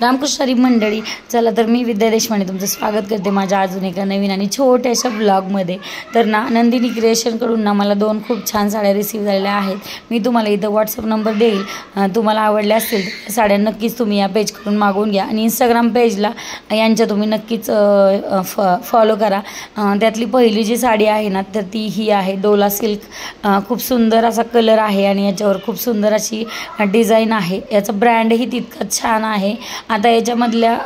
रामकृष्ण हरी मंडळी, चला तर मी विद्या देशपांडे तुमचं स्वागत करते माझ्या अजून एका नवीन आणि छोट्याशा ब्लॉगमध्ये। तर नंदिनी क्रिएशनकडून मला 2 खूप छान साड्या रिसीव झालेल्या आहेत। मी तुम्हाला इथं व्हॉट्सअप नंबर देईल, तुम्हाला आवडल्या असतील तर साड्या नक्कीच तुम्ही या पेजकडून मागवून घ्या आणि इंस्टाग्राम पेजला यांच्या तुम्ही नक्कीच फॉलो करा। त्यातली पहिली जी साडी आहे ना तर ती ही आहे डोला सिल्क। खूप सुंदर असा कलर आहे आणि याच्यावर खूप सुंदर अशी डिझाईन आहे। याचा ब्रँडही तितकाच छान आहे। आता याच्यामधल्या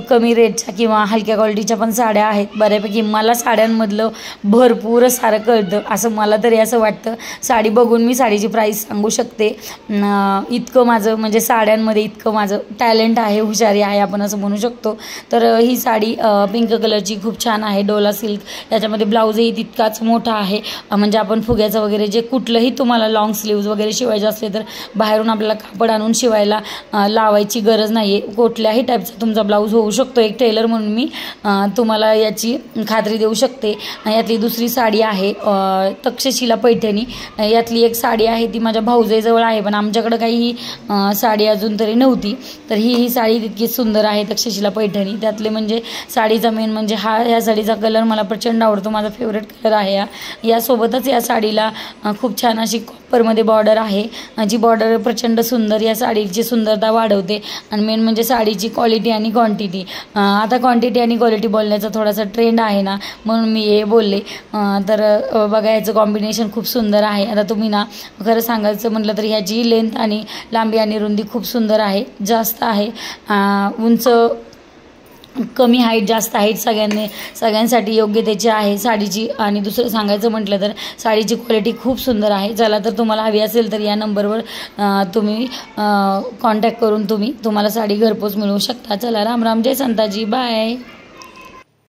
कमी रेटच्या किंवा हलक्या क्वालिटीच्या पण साड्या आहेत बऱ्यापैकी। मला साड्यांमधलं भरपूर सारं कळतं असं मला तरी असं वाटतं। साडी बघून मी साडीची प्राईस सांगू शकते। इतकं माझं म्हणजे साड्यांमध्ये इतकं माझं टॅलेंट आहे, हुशारी आहे आपण असं म्हणू शकतो। तर ही साडी पिंक कलरची खूप छान आहे, डोला सिल्क। याच्यामध्ये ब्लाऊजही तितकाच मोठा आहे, म्हणजे आपण फुग्याचं वगैरे जे कुठलंही तुम्हाला लॉंग स्लीव्ज वगैरे शिवायचे असले तर बाहेरून आपल्याला कापड आणून शिवायला लावायची गरज नाही आहे। कुठल्याही टाईपचा तुमचा ब्लाऊज होऊ शकतो। एक टेलर म्हणून मी तुम्हाला याची खात्री देऊ शकते। यातली दुसरी साडी आहे तक्षशिला पैठणी। यातली एक साडी आहे ती माझ्या भाऊजाईजवळ आहे, पण आमच्याकडे काही साडी अजून तरी नव्हती। तर ही साडी तितकी सुंदर आहे तक्षशिला पैठणी। त्यातले म्हणजे साडीचा मेन म्हणजे या साडीचा कलर मला प्रचंड आवडतो, माझा फेवरेट कलर आहे। यासोबतच या साडीला खूप छान अशी कॉपरमध्ये बॉर्डर आहे, जी बॉर्डर प्रचंड सुंदर या साडीची सुंदरता वाढवते। आणि मेन म्हणजे साडीची क्वालिटी आणि क्वांटिटी। आता क्वांटिटी आणि क्वालिटी बोलण्याचा थोडासा ट्रेंड आहे ना, म्हणून मी हे बोलले। तर बघा याचं कॉम्बिनेशन खूप सुंदर आहे। आता तुम्ही ना खरं सांगायचं म्हटलं तर ह्याची लेंथ आणि लांबी आणि रुंदी खूप सुंदर आहे, जास्त आहे। उंच कमी हाईट जास्त हाईट सगळ्यांसाठी योग्य त्याची आहे साडीची। आणि दुसरं सांगायचं म्हटलं तर साडीची क्वालिटी खूप सुंदर आहे। चला तर तुम्हाला हवी असेल तर या नंबरवर तुम्ही कॉन्टॅक्ट करून तुम्हाला साडी घरपोच मिळवू शकता। चला राम राम, जय संताजी, बाय।